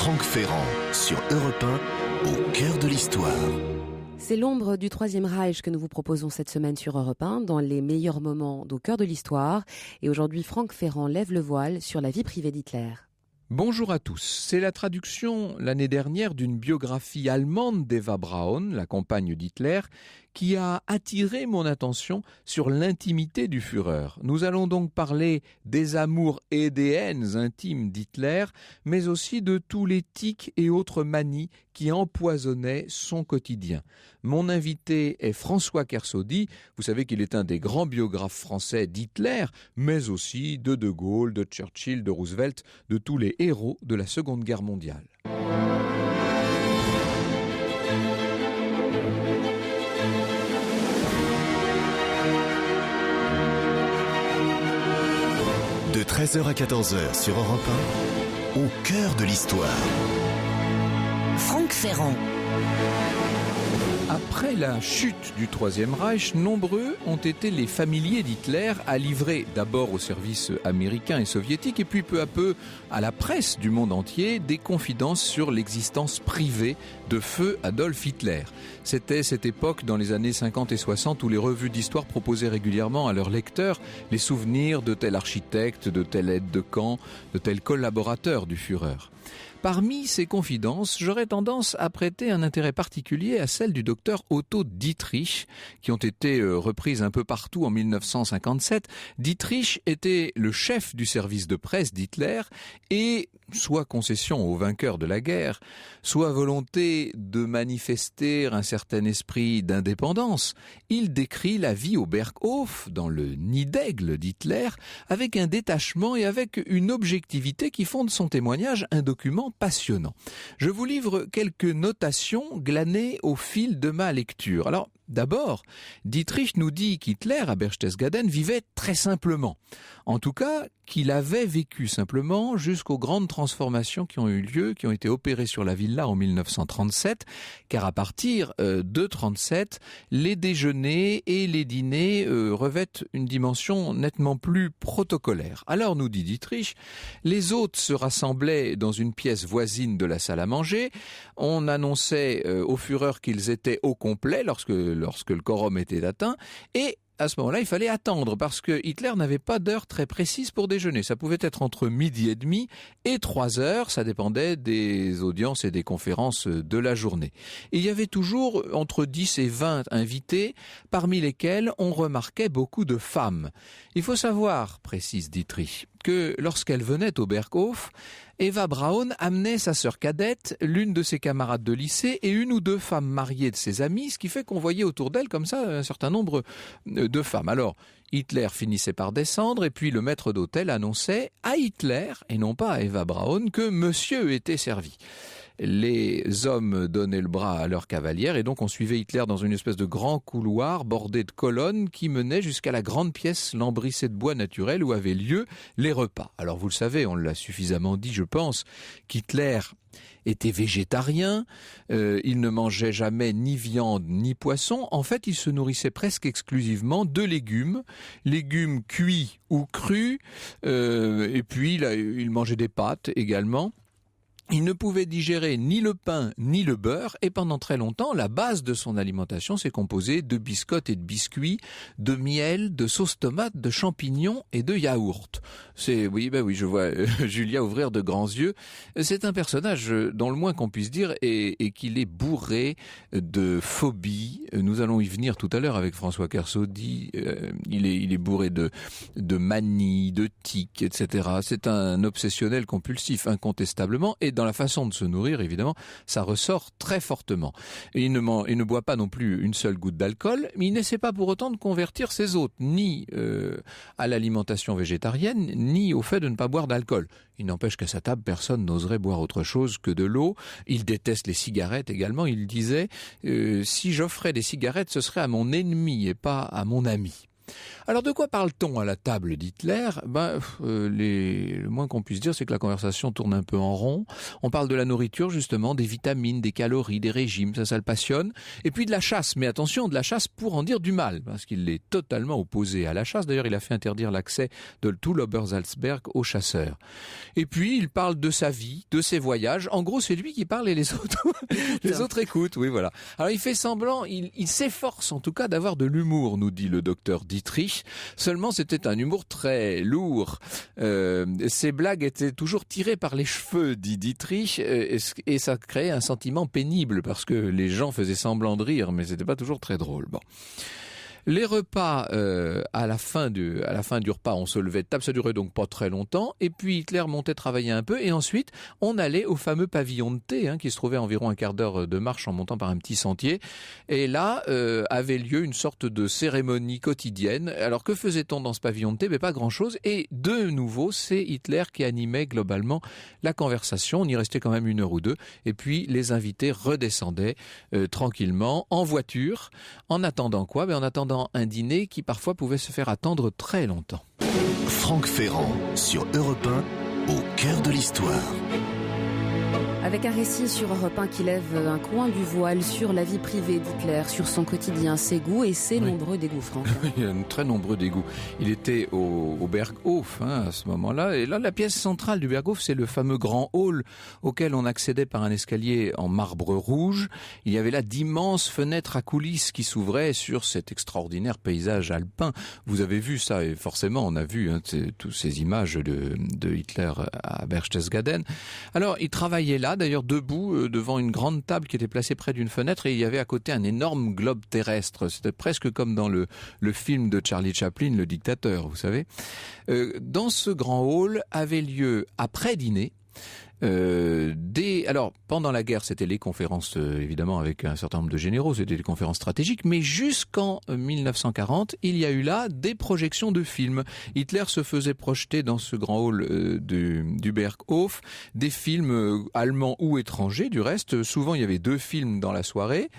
Franck Ferrand sur Europe 1, au cœur de l'histoire. C'est l'ombre du Troisième Reich que nous vous proposons cette semaine sur Europe 1, dans les meilleurs moments au cœur de l'histoire. Et aujourd'hui, Franck Ferrand lève le voile sur la vie privée d'Hitler. Bonjour à tous. C'est la traduction l'année dernière d'une biographie allemande d'Eva Braun, la compagne d'Hitler, qui a attiré mon attention sur l'intimité du Führer. Nous allons donc parler des amours et des haines intimes d'Hitler, mais aussi de tous les tics et autres manies qui empoisonnaient son quotidien. Mon invité est François Kersaudy. Vous savez qu'il est un des grands biographes français d'Hitler, mais aussi de De Gaulle, de Churchill, de Roosevelt, de tous les héros de la Seconde Guerre mondiale. De 13h à 14h sur Europe 1, au cœur de l'histoire. Franck Ferrand. Après la chute du Troisième Reich, nombreux ont été les familiers d'Hitler à livrer d'abord au service américain et soviétique et puis peu à peu à la presse du monde entier des confidences sur l'existence privée de feu Adolf Hitler. C'était cette époque dans les années 50 et 60 où les revues d'histoire proposaient régulièrement à leurs lecteurs les souvenirs de tel architecte, de tel aide de camp, de tel collaborateur du Führer. Parmi ces confidences, j'aurais tendance à prêter un intérêt particulier à celles du docteur Otto Dietrich, qui ont été reprises un peu partout en 1957. Dietrich était le chef du service de presse d'Hitler et, soit concession aux vainqueurs de la guerre, soit volonté de manifester un certain esprit d'indépendance, il décrit la vie au Berghof, dans le nid d'aigle d'Hitler, avec un détachement et avec une objectivité qui font de son témoignage un document passionnant. Je vous livre quelques notations glanées au fil de ma lecture. Alors, d'abord, Dietrich nous dit qu'Hitler, à Berchtesgaden, vivait très simplement. En tout cas, qu'il avait vécu simplement jusqu'aux grandes transformations qui ont eu lieu, qui ont été opérées sur la villa en 1937, car à partir de 1937, les déjeuners et les dîners revêtent une dimension nettement plus protocolaire. Alors, nous dit Dietrich, les hôtes se rassemblaient dans une pièce voisine de la salle à manger, on annonçait au Führer qu'ils étaient au complet lorsque le quorum était atteint, et à ce moment-là, il fallait attendre parce que Hitler n'avait pas d'heure très précise pour déjeuner. Ça pouvait être entre midi et demi et 3 heures. Ça dépendait des audiences et des conférences de la journée. Et il y avait toujours entre 10 et 20 invités, parmi lesquels on remarquait beaucoup de femmes. Il faut savoir, précise Dietrich, que lorsqu'elle venait au Berghof, Eva Braun amenait sa sœur cadette, l'une de ses camarades de lycée et une ou deux femmes mariées de ses amis, ce qui fait qu'on voyait autour d'elle comme ça un certain nombre de femmes. Alors, Hitler finissait par descendre et puis le maître d'hôtel annonçait à Hitler, et non pas à Eva Braun, que monsieur était servi. Les hommes donnaient le bras à leur cavalière et donc on suivait Hitler dans une espèce de grand couloir bordé de colonnes qui menait jusqu'à la grande pièce lambrissée de bois naturel où avaient lieu les repas. Alors vous le savez, on l'a suffisamment dit je pense, qu'Hitler était végétarien, il ne mangeait jamais ni viande ni poisson. En fait, il se nourrissait presque exclusivement de légumes cuits ou crus, et puis il mangeait des pâtes également. Il ne pouvait digérer ni le pain ni le beurre et pendant très longtemps, la base de son alimentation s'est composée de biscottes et de biscuits, de miel, de sauce tomate, de champignons et de yaourt. Oui, je vois Julia ouvrir de grands yeux. C'est un personnage dont le moins qu'on puisse dire est qu'il est bourré de phobies. Nous allons y venir tout à l'heure avec François Kersaudy. Il est bourré de manies, de tics, etc. C'est un obsessionnel compulsif, incontestablement, et dans la façon de se nourrir, évidemment, ça ressort très fortement. Et il ne boit pas non plus une seule goutte d'alcool, mais il n'essaie pas pour autant de convertir ses hôtes, ni à l'alimentation végétarienne, ni au fait de ne pas boire d'alcool. Il n'empêche qu'à sa table, personne n'oserait boire autre chose que de l'eau. Il déteste les cigarettes également. Il disait si j'offrais des cigarettes, ce serait à mon ennemi et pas à mon ami. Alors de quoi parle-t-on à la table d'Hitler ? Le moins qu'on puisse dire, c'est que la conversation tourne un peu en rond. On parle de la nourriture justement, des vitamines, des calories, des régimes, ça le passionne. Et puis de la chasse, mais attention, de la chasse pour en dire du mal, parce qu'il est totalement opposé à la chasse. D'ailleurs, il a fait interdire l'accès de tout l'Obersalzberg aux chasseurs. Et puis il parle de sa vie, de ses voyages. En gros, c'est lui qui parle et les autres écoutent. Oui, voilà. Alors il fait semblant, il s'efforce en tout cas d'avoir de l'humour, nous dit le docteur Dietrich. Seulement, c'était un humour très lourd. Ses blagues étaient toujours tirées par les cheveux, dit Dietrich, et ça créait un sentiment pénible parce que les gens faisaient semblant de rire, mais c'était pas toujours très drôle. Bon. Les repas, à la fin du repas, on se levait de table, ça durait donc pas très longtemps, et puis Hitler montait travailler un peu, et ensuite on allait au fameux pavillon de thé, qui se trouvait à environ un quart d'heure de marche en montant par un petit sentier, et là avait lieu une sorte de cérémonie quotidienne. Alors que faisait-on dans ce pavillon de thé ? Pas grand-chose, et de nouveau c'est Hitler qui animait globalement la conversation. On y restait quand même 1 heure ou 2, et puis les invités redescendaient tranquillement en voiture, en attendant quoi ? En attendant un dîner qui parfois pouvait se faire attendre très longtemps. Franck Ferrand sur Europe 1, au cœur de l'histoire. Avec un récit sur Europe 1 qui lève un coin du voile sur la vie privée d'Hitler, sur son quotidien, ses goûts et ses nombreux dégoûts, Franck. Il y a très nombreux dégoûts. Il était au Berghof à ce moment-là. Et là, la pièce centrale du Berghof, c'est le fameux grand hall auquel on accédait par un escalier en marbre rouge. Il y avait là d'immenses fenêtres à coulisses qui s'ouvraient sur cet extraordinaire paysage alpin. Vous avez vu ça, et forcément, on a vu toutes ces images de Hitler à Berchtesgaden. Alors, il travaillait là, d'ailleurs debout devant une grande table qui était placée près d'une fenêtre, et il y avait à côté un énorme globe terrestre. C'était presque comme dans le film de Charlie Chaplin, Le Dictateur, vous savez. Dans ce grand hall avait lieu, après dîner, alors pendant la guerre, c'était les conférences évidemment avec un certain nombre de généraux, c'était des conférences stratégiques, mais jusqu'en 1940, il y a eu là des projections de films. Hitler se faisait projeter dans ce grand hall du Berghof des films allemands ou étrangers. Du reste, souvent il y avait 2 films dans la soirée.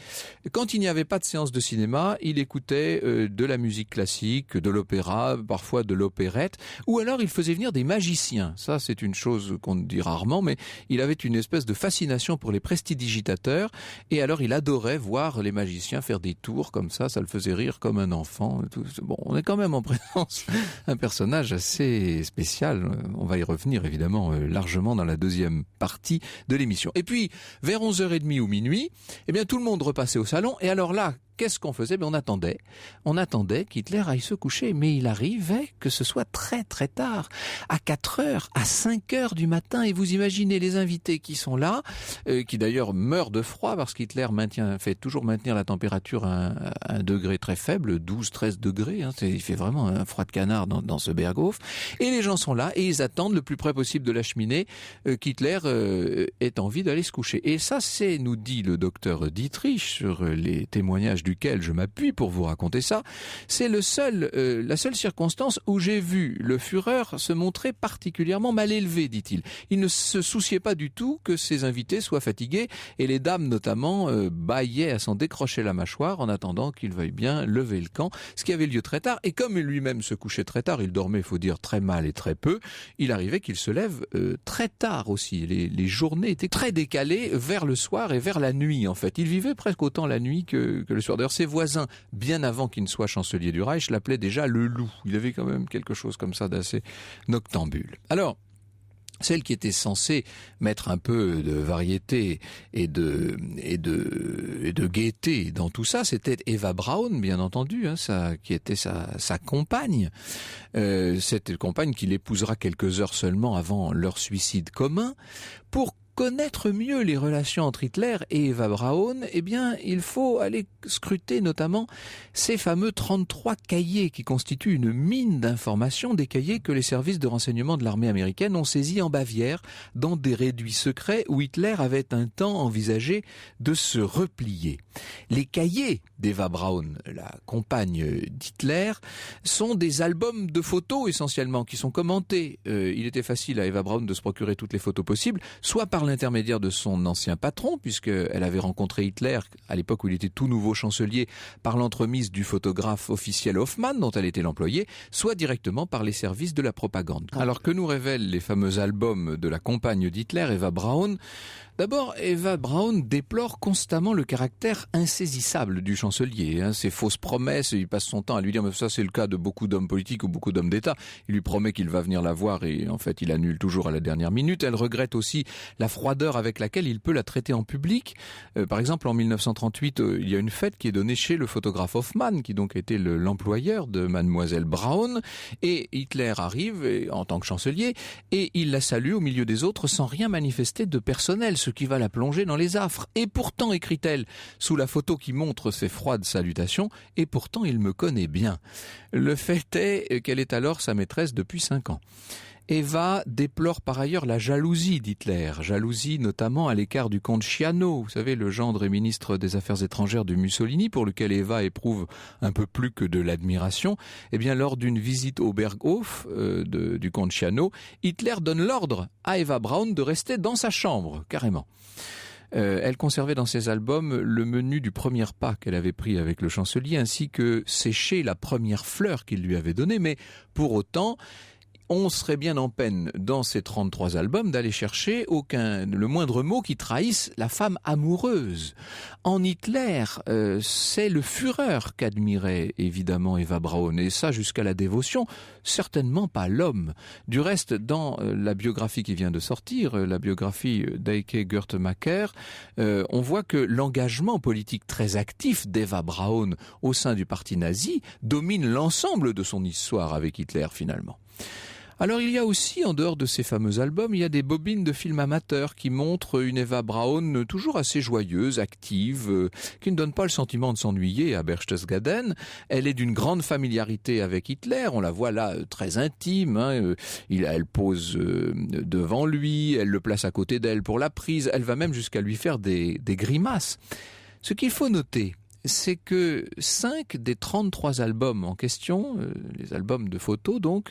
Quand il n'y avait pas de séance de cinéma, il écoutait de la musique classique, de l'opéra, parfois de l'opérette, ou alors il faisait venir des magiciens. Ça, c'est une chose qu'on dit rarement, mais il avait une espèce de fascination pour les prestidigitateurs, et alors il adorait voir les magiciens faire des tours comme ça le faisait rire comme un enfant. Bon, on est quand même en présence d'un personnage assez spécial. On va y revenir évidemment largement dans la deuxième partie de l'émission. Et puis, vers 11h30 ou minuit, tout le monde repassait au salon, et alors là, qu'est-ce qu'on faisait ? On attendait qu'Hitler aille se coucher, mais il arrivait que ce soit très très tard, à 4h, à 5h du matin, et vous imaginez les invités qui sont là, qui d'ailleurs meurent de froid parce qu'Hitler fait toujours maintenir la température à un degré très faible, 12-13 degrés, il fait vraiment un froid de canard dans ce Berghof, et les gens sont là et ils attendent le plus près possible de la cheminée qu'Hitler ait envie d'aller se coucher. Et ça, c'est, nous dit le docteur Dietrich, sur les témoignages duquel je m'appuie pour vous raconter ça, c'est la seule circonstance où j'ai vu le Führer se montrer particulièrement mal élevé, dit-il. Il ne se souciait pas du tout que ses invités soient fatigués, et les dames notamment bâillaient à s'en décrocher la mâchoire en attendant qu'il veuille bien lever le camp, ce qui avait lieu très tard. Et comme lui-même se couchait très tard, il dormait, il faut dire, très mal et très peu, il arrivait qu'il se lève très tard aussi. Les journées étaient très décalées vers le soir et vers la nuit, en fait. Il vivait presque autant la nuit que le soir. D'ailleurs, ses voisins, bien avant qu'il ne soit chancelier du Reich, l'appelaient déjà le loup. Il avait quand même quelque chose comme ça d'assez noctambule. Alors, celle qui était censée mettre un peu de variété et de gaieté dans tout ça, c'était Eva Braun, bien entendu, qui était sa compagne. Cette compagne qu'il épousera quelques heures seulement avant leur suicide commun. Pour connaître mieux les relations entre Hitler et Eva Braun, il faut aller scruter notamment ces fameux 33 cahiers qui constituent une mine d'informations, des cahiers que les services de renseignement de l'armée américaine ont saisis en Bavière dans des réduits secrets où Hitler avait un temps envisagé de se replier. Les cahiers d'Eva Braun, la compagne d'Hitler, sont des albums de photos essentiellement qui sont commentés. Il était facile à Eva Braun de se procurer toutes les photos possibles, soit par par l'intermédiaire de son ancien patron, puisqu'elle avait rencontré Hitler à l'époque où il était tout nouveau chancelier, par l'entremise du photographe officiel Hoffmann, dont elle était l'employée, soit directement par les services de la propagande. Alors que nous révèlent les fameux albums de la compagne d'Hitler, Eva Braun? D'abord, Eva Braun déplore constamment le caractère insaisissable du chancelier. Ses fausses promesses, il passe son temps à lui dire, mais ça c'est le cas de beaucoup d'hommes politiques ou beaucoup d'hommes d'État. Il lui promet qu'il va venir la voir et en fait il annule toujours à la dernière minute. Elle regrette aussi la froideur avec laquelle il peut la traiter en public. Par exemple, en 1938, il y a une fête qui est donnée chez le photographe Hoffmann, qui donc était l'employeur de mademoiselle Braun. Et Hitler arrive en tant que chancelier et il la salue au milieu des autres sans rien manifester de personnel, ce qui va la plonger dans les affres. Et pourtant, écrit-elle, sous la photo qui montre ces froides salutations, et pourtant il me connaît bien. Le fait est qu'elle est alors sa maîtresse depuis 5 ans. Eva déplore par ailleurs la jalousie d'Hitler, jalousie notamment à l'égard du comte Ciano, vous savez, le gendre et ministre des Affaires étrangères de Mussolini, pour lequel Eva éprouve un peu plus que de l'admiration. Eh bien, lors d'une visite au Berghof du comte Ciano, Hitler donne l'ordre à Eva Braun de rester dans sa chambre, carrément. Elle conservait dans ses albums le menu du premier pas qu'elle avait pris avec le chancelier, ainsi que sécher la première fleur qu'il lui avait donnée, mais pour autant, on serait bien en peine, dans ces 33 albums, d'aller chercher le moindre mot qui trahisse la femme amoureuse. En Hitler, c'est le Führer qu'admirait évidemment Eva Braun, et ça jusqu'à la dévotion, certainement pas l'homme. Du reste, dans la biographie qui vient de sortir, la biographie d'Eike Gertemaker, on voit que l'engagement politique très actif d'Eva Braun au sein du parti nazi domine l'ensemble de son histoire avec Hitler finalement. Alors il y a aussi, en dehors de ces fameux albums, il y a des bobines de films amateurs qui montrent une Eva Braun toujours assez joyeuse, active, qui ne donne pas le sentiment de s'ennuyer à Berchtesgaden. Elle est d'une grande familiarité avec Hitler, on la voit là très intime, elle pose devant lui, elle le place à côté d'elle pour la prise, elle va même jusqu'à lui faire des grimaces. Ce qu'il faut noter, c'est que 5 des 33 albums en question, les albums de photos donc,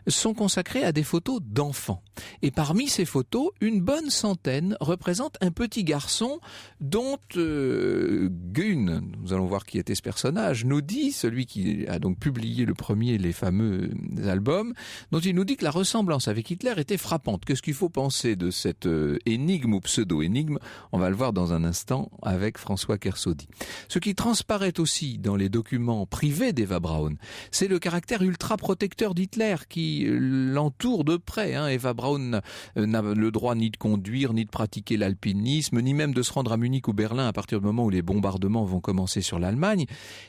sont consacrés à des photos d'enfants. Et parmi ces photos, une bonne centaine représentent un petit garçon dont Gunn, nous allons voir qui était ce personnage, nous dit, celui qui a donc publié le premier, les fameux albums, dont il nous dit que la ressemblance avec Hitler était frappante. Qu'est-ce qu'il faut penser de cette énigme ou pseudo-énigme? On va le voir dans un instant avec François Kersaudy. Ce qui transparaît aussi dans les documents privés d'Eva Braun, c'est le caractère ultra-protecteur d'Hitler qui l'entoure de près. Eva Braun n'a le droit ni de conduire, ni de pratiquer l'alpinisme, ni même de se rendre à Munich ou Berlin à partir du moment où les bombardements vont commencer sur l'Allemagne.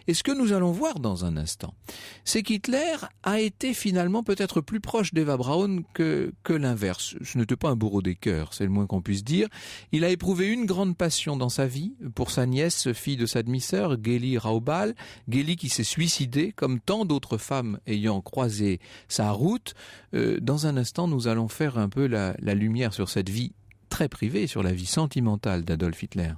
Et ce que nous allons voir dans un instant, c'est qu'Hitler a été finalement peut-être plus proche d'Eva Braun que l'inverse. Ce n'était pas un bourreau des cœurs, c'est le moins qu'on puisse dire. Il a éprouvé une grande passion dans sa vie pour sa nièce, fille de sa demi-sœur, Géli Raubal, Géli qui s'est suicidée comme tant d'autres femmes ayant croisé sa route. Dans un instant, nous allons faire un peu la lumière sur cette vie très privée, sur la vie sentimentale d'Adolf Hitler.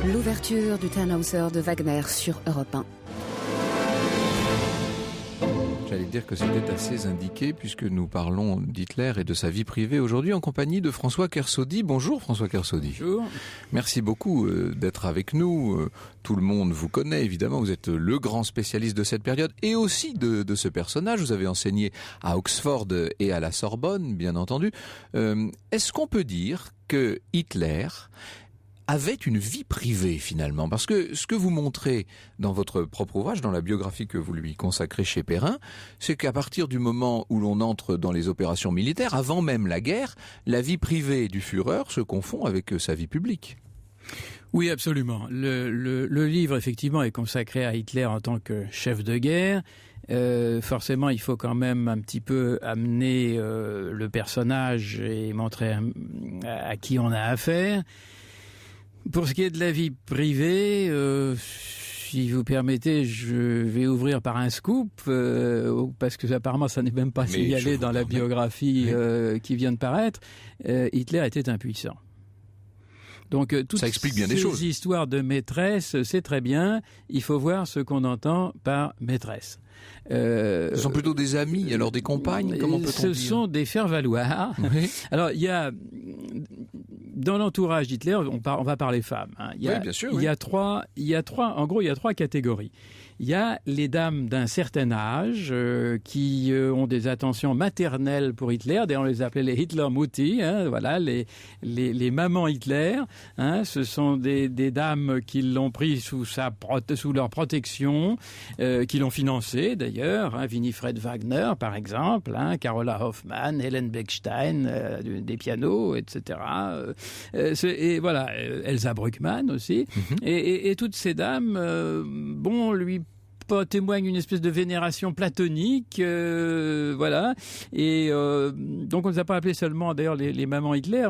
L'ouverture du Tannhäuser de Wagner sur Europe 1. J'allais dire que c'était assez indiqué puisque nous parlons d'Hitler et de sa vie privée aujourd'hui en compagnie de François Kersaudy. Bonjour François Kersaudy. Bonjour. Merci beaucoup d'être avec nous. Tout le monde vous connaît évidemment, vous êtes le grand spécialiste de cette période et aussi de ce personnage. Vous avez enseigné à Oxford et à la Sorbonne, bien entendu. Est-ce qu'on peut dire que Hitler avait une vie privée finalement, parce que ce que vous montrez dans votre propre ouvrage, dans la biographie que vous lui consacrez chez Perrin, c'est qu'à partir du moment où l'on entre dans les opérations militaires, avant même la guerre, la vie privée du Führer se confond avec sa vie publique. Oui, absolument. Le livre, effectivement, est consacré à Hitler en tant que chef de guerre. Forcément, il faut quand même un petit peu amener le personnage et montrer à qui on a affaire. Pour ce qui est de la vie privée, si vous permettez, je vais ouvrir par un scoop, parce que apparemment ça n'est même pas signalé dans la biographie qui vient de paraître. Hitler était impuissant. Donc toutes ça explique bien des choses. Ces histoires de maîtresse, c'est très bien. Il faut voir ce qu'on entend par maîtresse. Ce sont plutôt des amis, alors des compagnes, comment peut-on dire ? Ce sont des faire-valoir. Oui. Alors, il y a, dans l'entourage d'Hitler, on va parler femmes. Hein. Oui, bien sûr. Il y a trois catégories. Il y a les dames d'un certain âge qui ont des attentions maternelles pour Hitler. D'ailleurs, on les appelait les Hitler-Mutti, hein, voilà, les mamans Hitler. Hein, ce sont des dames qui l'ont pris sous leur protection, qui l'ont financé d'ailleurs. Hein, Winifred Wagner, par exemple, hein, Carola Hoffmann, Helen Bechstein, des pianos, etc. Et voilà, Elsa Bruckmann aussi. Mm-hmm. Et toutes ces dames, lui témoigne une espèce de vénération platonique, voilà. Et donc on ne les a pas appelés seulement, d'ailleurs, les mamans Hitler,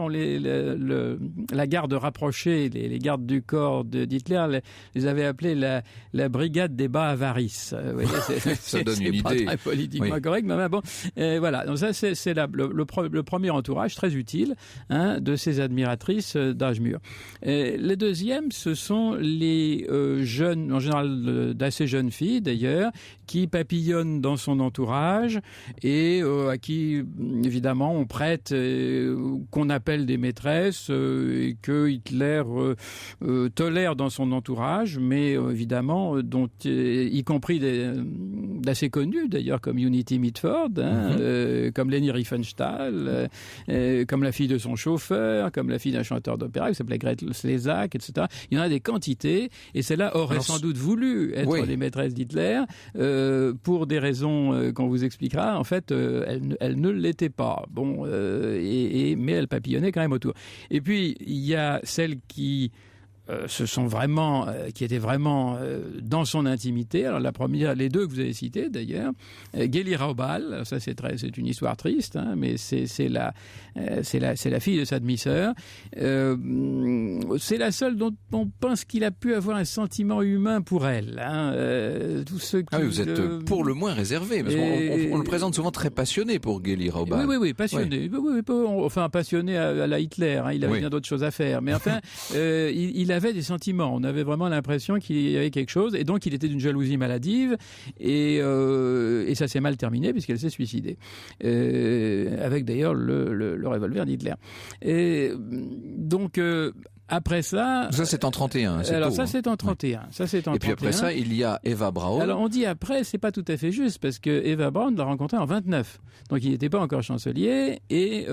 la garde rapprochée, les gardes du corps d'Hitler, les avait appelés la brigade des bas avarices. Ça donne une idée. C'est pas très politiquement correct, mais bon, voilà. Donc ça, c'est le premier entourage très utile, hein, de ces admiratrices d'âge mûr. Le deuxième, ce sont les jeunes, en général d'assez jeunes filles, d'ailleurs, qui papillonnent dans son entourage et à qui, évidemment, on prête, qu'on appelle des maîtresses, et que Hitler tolère dans son entourage, mais évidemment, dont, y compris d'assez connus, d'ailleurs, comme Unity Mitford, hein, comme Leni Riefenstahl, comme la fille de son chauffeur, comme la fille d'un chanteur d'opéra qui s'appelait Gretel Slezak, etc. Il y en a des quantités, et celles-là auraient sans doute voulu être les maîtresses d'Hitler, pour des raisons qu'on vous expliquera. En fait, elles ne l'étaient pas. Bon, mais elles papillonnaient quand même autour. Et puis, il y a celles qui qui étaient vraiment dans son intimité. Alors la première, les deux que vous avez cités d'ailleurs, Geli Raubal, ça c'est une histoire triste, hein, mais c'est la fille de sa demi-sœur. C'est la seule dont on pense qu'il a pu avoir un sentiment humain pour elle. Hein. Tous ceux qui vous êtes pour le moins réservé, parce qu'on le présente souvent très passionné pour Geli Raubal. Oui, passionné. Oui, enfin passionné à la Hitler. Hein, il avait bien d'autres choses à faire, mais enfin, il avait des sentiments. On avait vraiment l'impression qu'il y avait quelque chose, et donc il était d'une jalousie maladive, et ça s'est mal terminé puisqu'elle s'est suicidée, avec d'ailleurs le revolver d'Hitler. Et donc après ça... Ça, c'est en 31. Alors, tôt, ça, c'est en 31. Ouais. Ça, c'est en Et puis 31. après ça, il y a Eva Braun. Alors, on dit après, c'est pas tout à fait juste, parce que Eva Braun l'a rencontrée en 29. Donc, il n'était pas encore chancelier, et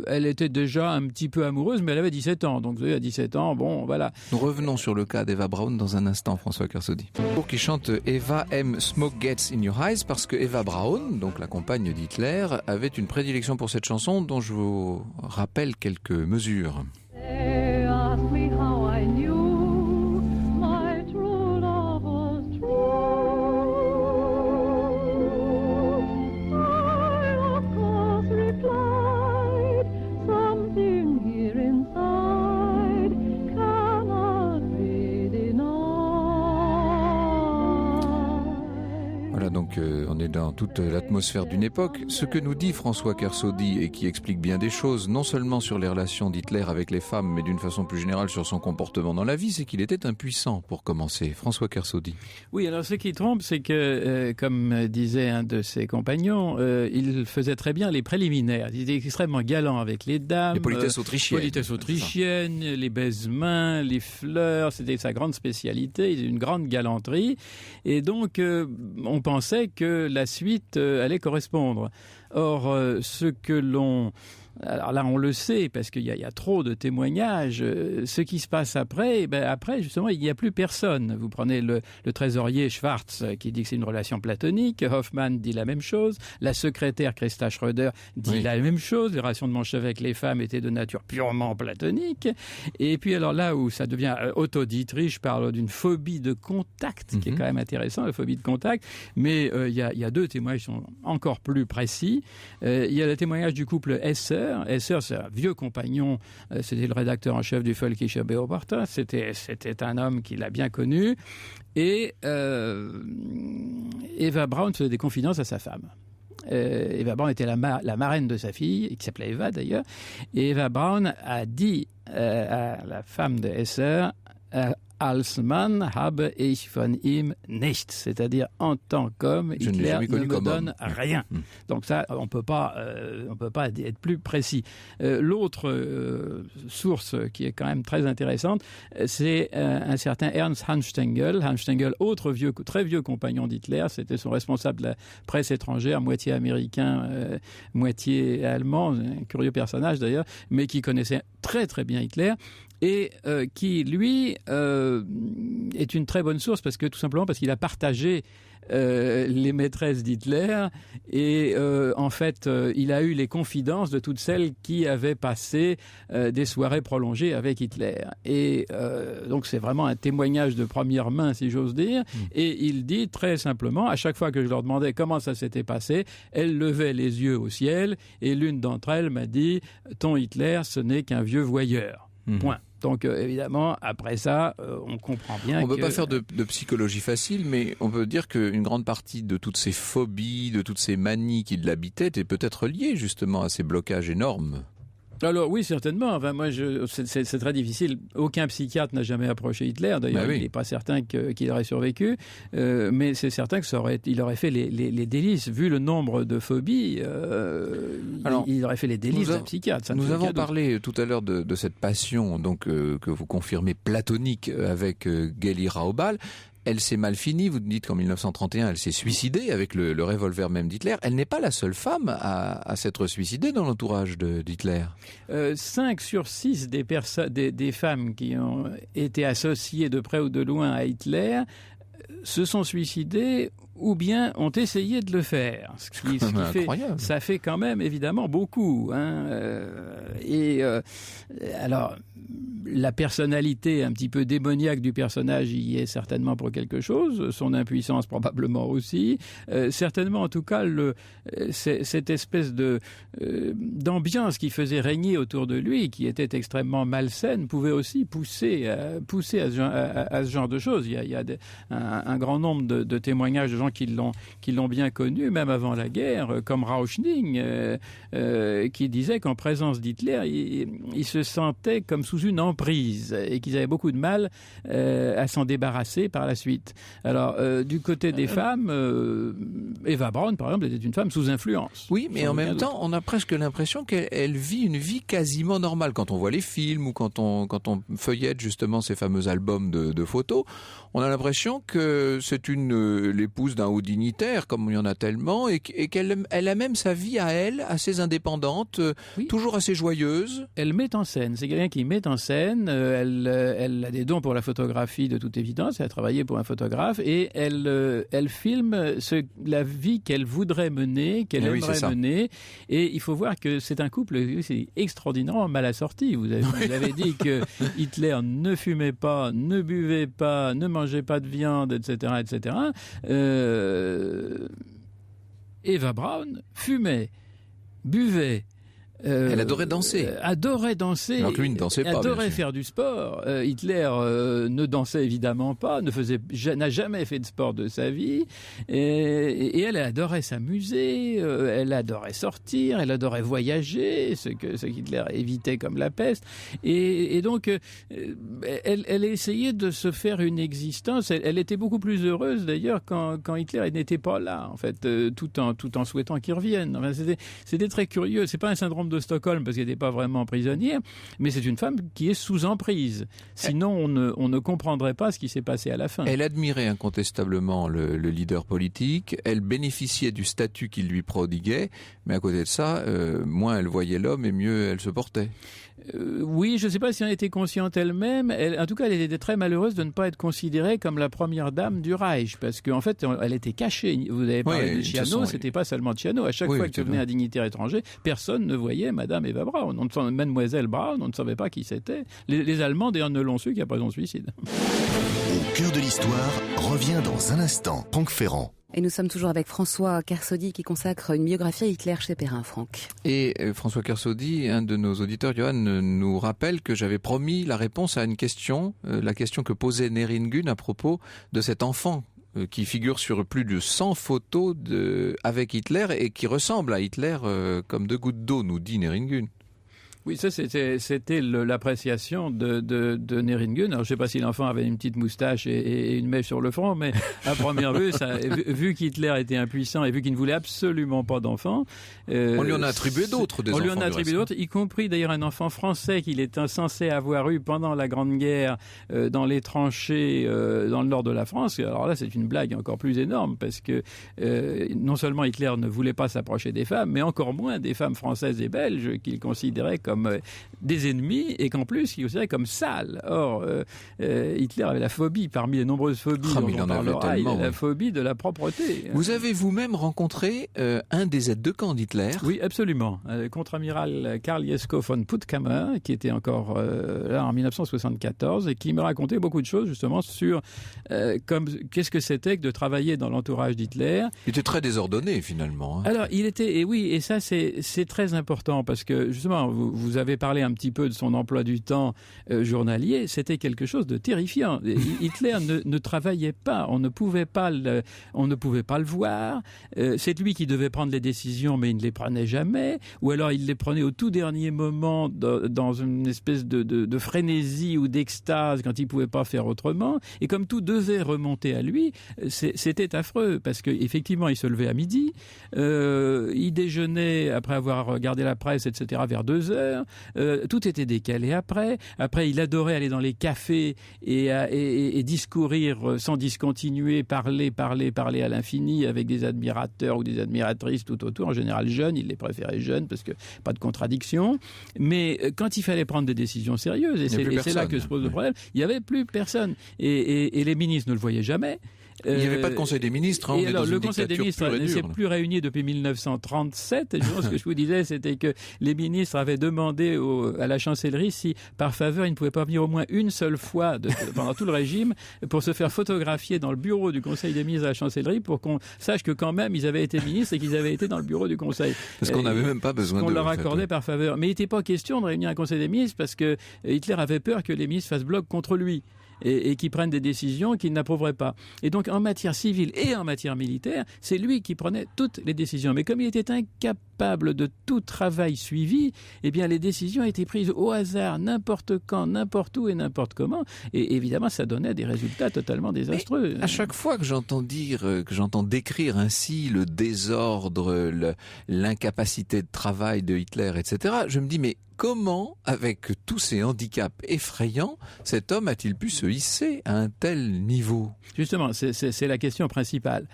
elle était déjà un petit peu amoureuse, mais elle avait 17 ans. Donc, vous voyez, à 17 ans, bon, voilà. Nous revenons sur le cas d'Eva Braun dans un instant, François Kersaudy. Pour qui chante Eva M. Smoke Gets in Your Eyes, parce que Eva Braun, donc la compagne d'Hitler, avait une prédilection pour cette chanson, dont je vous rappelle quelques mesures. Donc on est dans toute l'atmosphère d'une époque. Ce que nous dit François Kersaudy, et qui explique bien des choses, non seulement sur les relations d'Hitler avec les femmes, mais d'une façon plus générale sur son comportement dans la vie, c'est qu'il était impuissant pour commencer. François Kersaudy. Oui, alors ce qui trompe, c'est que, comme disait un de ses compagnons, il faisait très bien les préliminaires. Il était extrêmement galant avec les dames. Les politesses autrichiennes. Les baise-mains, les fleurs, c'était sa grande spécialité. Il avait une grande galanterie. Et donc, on pensait que la suite allait correspondre. Or, ce que l'on alors là, on le sait parce qu'il y a trop de témoignages. Ce qui se passe après, après, justement, il n'y a plus personne. Vous prenez le trésorier Schwartz qui dit que c'est une relation platonique. Hoffman dit la même chose. La secrétaire Christa Schröder dit la même chose. Les relations de Montchevet avec les femmes étaient de nature purement platonique. Et puis, alors là où ça devient Otto Dietrich parle d'une phobie de contact, qui est quand même intéressant, la phobie de contact. Mais il y a 2 témoignages qui sont encore plus précis. Il y a le témoignage du couple Esser. Esser, c'est un vieux compagnon, c'était le rédacteur en chef du Völkischer Beobachter, c'était un homme qui l'a bien connu, et Eva Braun faisait des confidences à sa femme. Eva Braun était la marraine de sa fille, qui s'appelait Eva d'ailleurs, et Eva Braun a dit à la femme de Esser, als Mann habe ich von ihm nichts, c'est-à-dire en tant qu'homme, Hitler ne me donne rien. Donc ça, on peut pas être plus précis. L'autre source qui est quand même très intéressante, c'est un certain Ernst Hanstengel. Hanstengel, autre très vieux compagnon d'Hitler, c'était son responsable de la presse étrangère, moitié américain, moitié allemand, un curieux personnage d'ailleurs, mais qui connaissait très très bien Hitler. Et qui, lui, est une très bonne source tout simplement parce qu'il a partagé les maîtresses d'Hitler et en fait il a eu les confidences de toutes celles qui avaient passé des soirées prolongées avec Hitler. Et donc c'est vraiment un témoignage de première main, si j'ose dire. Et il dit très simplement, à chaque fois que je leur demandais comment ça s'était passé, elles levaient les yeux au ciel et l'une d'entre elles m'a dit « Ton Hitler, ce n'est qu'un vieux voyeur. » Point. Donc évidemment, après ça, on comprend bien on ne peut pas faire de psychologie facile, mais on peut dire qu'une grande partie de toutes ces phobies, de toutes ces manies qui l'habitaient est peut-être liée justement à ces blocages énormes. Alors oui, certainement. Enfin, moi, c'est très difficile. Aucun psychiatre n'a jamais approché Hitler. D'ailleurs, il n'est pas certain qu'il aurait survécu. Mais c'est certain qu'il aurait fait les délices. Vu le nombre de phobies, il aurait fait les délices d'un psychiatre. Nous avons parlé tout à l'heure de cette passion donc, que vous confirmez platonique avec Geli Raubal. Elle s'est mal finie, vous dites qu'en 1931, elle s'est suicidée avec le revolver même d'Hitler. Elle n'est pas la seule femme à s'être suicidée dans l'entourage d'Hitler. 5 sur 6 des femmes qui ont été associées de près ou de loin à Hitler se sont suicidées ou bien ont essayé de le faire. Ce qui fait, ça fait quand même évidemment beaucoup. Alors, la personnalité un petit peu démoniaque du personnage y est certainement pour quelque chose, son impuissance probablement aussi, certainement en tout cas cette espèce d'ambiance qui faisait régner autour de lui, qui était extrêmement malsaine, pouvait aussi pousser à ce genre de choses. Il y a un grand nombre de témoignages de gens qui l'ont bien connu, même avant la guerre, comme Rauschning, qui disait qu'en présence d'Hitler, il se sentait comme sous une emprise et qu'ils avaient beaucoup de mal à s'en débarrasser par la suite. Alors, du côté des femmes, Eva Braun, par exemple, était une femme sous influence. Oui, mais en même temps, on a presque l'impression qu'elle vit une vie quasiment normale. Quand on voit les films ou quand on feuillette justement ces fameux albums de photos, on a l'impression que c'est l'épouse d'un haut dignitaire, comme il y en a tellement, et qu'elle a même sa vie à elle, assez indépendante, toujours assez joyeuse. Elle met en scène, c'est quelqu'un qui met en scène, elle a des dons pour la photographie de toute évidence, elle a travaillé pour un photographe, et elle filme la vie qu'elle voudrait mener, qu'elle aimerait mener, et il faut voir que c'est un couple extraordinairement mal assorti. Vous avez dit que Hitler ne fumait pas, ne buvait pas, ne mangeait pas de viande, etc., etc. Eva Braun fumait, buvait. Elle adorait danser. Alors que lui ne dansait pas. Adorait faire du sport. Hitler ne dansait évidemment pas, n'a jamais fait de sport de sa vie. Et elle adorait s'amuser, elle adorait sortir, elle adorait voyager, ce qu'Hitler évitait comme la peste. Et donc, elle essayait de se faire une existence. Elle était beaucoup plus heureuse d'ailleurs quand Hitler n'était pas là, en fait, tout en souhaitant qu'il revienne. Enfin, c'était très curieux. C'est pas un syndrome de Stockholm parce qu'elle n'était pas vraiment prisonnière, mais c'est une femme qui est sous emprise. Sinon, on ne comprendrait pas ce qui s'est passé à la fin. Elle admirait incontestablement le leader politique, elle bénéficiait du statut qu'il lui prodiguait, mais à côté de ça, moins elle voyait l'homme et mieux elle se portait. Oui, je ne sais pas si elle était consciente elle-même. En tout cas, elle était très malheureuse de ne pas être considérée comme la première dame du Reich, parce qu'en fait, elle était cachée. Vous avez parlé de Ciano, c'était pas seulement Ciano. À chaque fois que venait un dignitaire étranger, personne ne voyait Madame Eva Braun. Mademoiselle Braun, on ne savait pas qui c'était. Les Allemands, d'ailleurs, ne l'ont su qu'après son suicide. Au cœur de l'histoire revient dans un instant. Franck Ferrand. Et nous sommes toujours avec François Kersaudy qui consacre une biographie à Hitler chez Perrin, Franck. Et François Kersaudy, un de nos auditeurs, Johan, nous rappelle que j'avais promis la réponse à une question, la question que posait Néringen à propos de cet enfant qui figure sur plus de 100 photos avec Hitler et qui ressemble à Hitler comme deux gouttes d'eau, nous dit Néringen. Oui, ça c'était l'appréciation de Néringen. Alors je ne sais pas si l'enfant avait une petite moustache et une mèche sur le front, mais à première vue, vu qu'Hitler était impuissant et vu qu'il ne voulait absolument pas d'enfant, on lui en a attribué d'autres. On lui en a attribué d'autres, y compris d'ailleurs un enfant français qu'il était censé avoir eu pendant la Grande Guerre dans les tranchées dans le nord de la France. Alors là, c'est une blague encore plus énorme parce que non seulement Hitler ne voulait pas s'approcher des femmes, mais encore moins des femmes françaises et belges qu'il considérait comme des ennemis et qu'en plus il considérait comme sales. Or, Hitler avait la phobie, parmi les nombreuses phobies dont on parlera, la phobie de la propreté. Vous avez vous-même rencontré un des aides de camp d'Hitler ? Oui, absolument. Contre-amiral Karl Jesko von Puttkamer, qui était encore là en 1974 et qui me racontait beaucoup de choses justement sur qu'est-ce que c'était que de travailler dans l'entourage d'Hitler. Il était très désordonné finalement. Hein. Alors, il était, et oui, et ça c'est très important parce que justement, vous avez parlé un petit peu de son emploi du temps journalier, c'était quelque chose de terrifiant. Hitler ne travaillait pas, on ne pouvait pas le voir. C'est lui qui devait prendre les décisions, mais il ne les prenait jamais. Ou alors il les prenait au tout dernier moment dans une espèce de frénésie ou d'extase quand il ne pouvait pas faire autrement. Et comme tout devait remonter à lui, c'était affreux parce qu'effectivement, il se levait à midi, il déjeunait après avoir regardé la presse, etc., vers 2h. Tout était décalé après. Après, il adorait aller dans les cafés et discourir sans discontinuer, parler à l'infini avec des admirateurs ou des admiratrices tout autour, en général jeunes, il les préférait jeunes parce que pas de contradiction. Mais quand il fallait prendre des décisions sérieuses, et c'est là que se pose le problème, il n'y avait plus personne. Et les ministres ne le voyaient jamais. Il n'y avait pas de Conseil des ministres. Hein, et alors, le Conseil des ministres ne s'est plus réuni depuis 1937. Et ce que je vous disais, c'était que les ministres avaient demandé à la chancellerie si, par faveur, ils ne pouvaient pas venir au moins une seule fois pendant tout le régime pour se faire photographier dans le bureau du Conseil des ministres de la chancellerie pour qu'on sache que quand même ils avaient été ministres et qu'ils avaient été dans le bureau du Conseil. Parce qu'on n'avait même pas besoin de... On leur accordait par faveur. Mais il n'était pas question de réunir un Conseil des ministres parce que Hitler avait peur que les ministres fassent bloc contre lui. Et qui prennent des décisions qu'il n'approuverait pas. Et donc, en matière civile et en matière militaire, c'est lui qui prenait toutes les décisions. Mais comme il était incapable de tout travail suivi, eh bien, les décisions étaient prises au hasard, n'importe quand, n'importe où et n'importe comment. Et évidemment, ça donnait des résultats totalement désastreux. Mais à chaque fois que j'entends décrire ainsi le désordre, l'incapacité de travail de Hitler, etc., je me dis, mais comment, avec tous ces handicaps effrayants, cet homme a-t-il pu se hisser à un tel niveau ? Justement, c'est la question principale.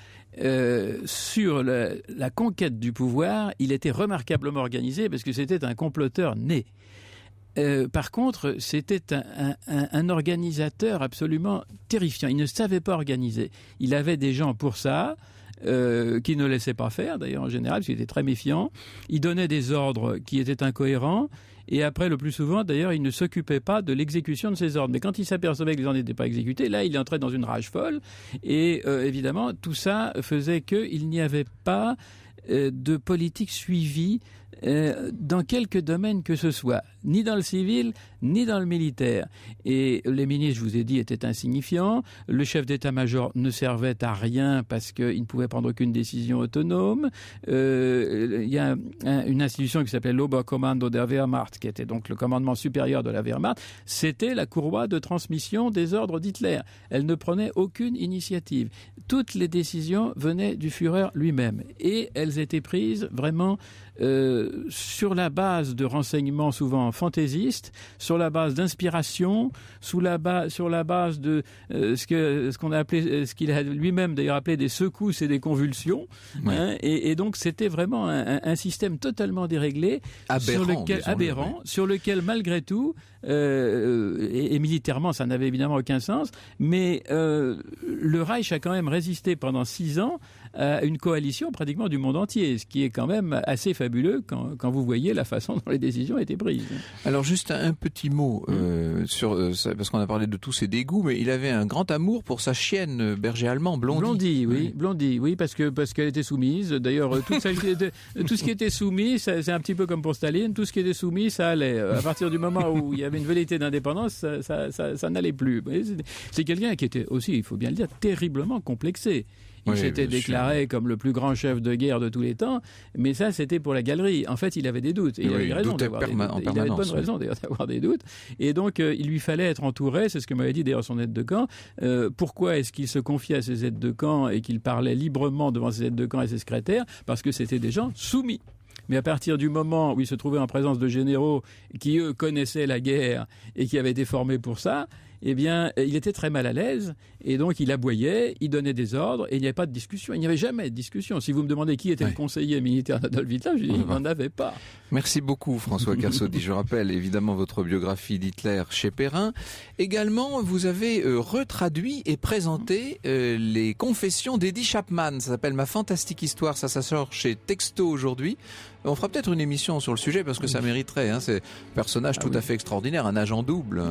Sur la conquête du pouvoir, il était remarquablement organisé parce que c'était un comploteur né. Par contre, c'était un organisateur absolument terrifiant. Il ne savait pas organiser. Il avait des gens pour ça. Qui ne laissait pas faire, d'ailleurs en général, parce qu'il était très méfiant. Il donnait des ordres qui étaient incohérents, et après, le plus souvent, d'ailleurs, il ne s'occupait pas de l'exécution de ces ordres. Mais quand il s'apercevait que les ordres n'étaient pas exécutés, là, il entrait dans une rage folle, et évidemment, tout ça faisait qu'il n'y avait pas de politique suivie dans quelque domaine que ce soit, ni dans le civil, ni dans le militaire. Et les ministres, je vous ai dit, étaient insignifiants. Le chef d'état-major ne servait à rien parce qu'il ne pouvait prendre aucune décision autonome. Il y a une institution qui s'appelait l'Oberkommando der Wehrmacht, qui était donc le commandement supérieur de la Wehrmacht. C'était la courroie de transmission des ordres d'Hitler. Elle ne prenait aucune initiative. Toutes les décisions venaient du Führer lui-même. Et elles étaient prises vraiment sur la base de renseignements souvent fantaisistes, sur la base d'inspiration, sur la base de ce qu'on a appelé, ce qu'il a lui-même d'ailleurs appelé des secousses et des convulsions. Ouais. Hein, et donc c'était vraiment un système totalement déréglé, aberrant, sur lequel malgré tout, et militairement ça n'avait évidemment aucun sens, mais le Reich a quand même résisté pendant 6 ans à une coalition pratiquement du monde entier, ce qui est quand même assez fabuleux quand vous voyez la façon dont les décisions étaient prises. Alors juste un petit mot sur ça, parce qu'on a parlé de tous ses dégoûts, mais il avait un grand amour pour sa chienne berger allemand, Blondie. Blondie, oui, parce qu'elle était soumise. D'ailleurs, tout ce qui était soumis, c'est un petit peu comme pour Staline, tout ce qui était soumis, ça allait. À partir du moment où il y avait une velléité d'indépendance, ça n'allait plus. C'est quelqu'un qui était aussi, il faut bien le dire, terriblement complexé. Il s'était déclaré comme le plus grand chef de guerre de tous les temps, mais ça, c'était pour la galerie. En fait, il avait des doutes. Et il avait raison d'avoir des doutes. Il avait de bonnes raisons d'ailleurs d'avoir des doutes. Et donc, il lui fallait être entouré, c'est ce que m'avait dit d'ailleurs son aide de camp. Pourquoi est-ce qu'il se confiait à ses aides de camp et qu'il parlait librement devant ses aides de camp et ses secrétaires? Parce que c'était des gens soumis. Mais à partir du moment où il se trouvait en présence de généraux qui, eux, connaissaient la guerre et qui avaient été formés pour ça, eh bien, il était très mal à l'aise et donc il aboyait, il donnait des ordres et il n'y avait pas de discussion. Il n'y avait jamais de discussion. Si vous me demandez qui était le conseiller militaire d'Adolf Hitler, je dis il n'en avait pas. Merci beaucoup François Kersaudy. Je rappelle évidemment votre biographie d'Hitler chez Perrin. Également, vous avez retraduit et présenté les confessions d'Eddie Chapman. Ça s'appelle Ma fantastique histoire. Ça sort chez Texto aujourd'hui. On fera peut-être une émission sur le sujet parce que ça mériterait. Hein. C'est un personnage tout à fait extraordinaire, un agent double.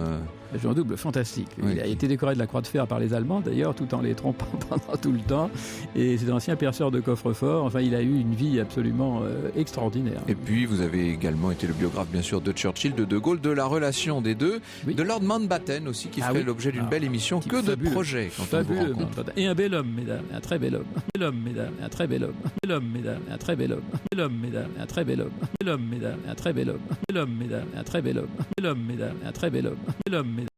Agent double fantastique. Oui. Il a été décoré de la Croix de Fer par les Allemands d'ailleurs, tout en les trompant pendant tout le temps. Et c'est un ancien perceur de coffre-fort. Enfin, il a eu une vie absolument extraordinaire. Et puis, vous avez également été le biographe, bien sûr, de Churchill, de De Gaulle, de la relation des deux, de Lord Mountbatten aussi, qui ferait l'objet d'une belle émission. Que de projets quand on vous rencontre. Et un bel homme, mesdames, un très bel homme. Bel homme, mesdames, un très bel homme. Bel homme, mesdames, un très bel homme. Bel homme, mesdames, un très bel homme. Bel homme, mesdames, un très bel homme. Bel homme, mesdames, un très bel homme. Bel homme, mesdames, un très bel homme. Bel homme, mesdames.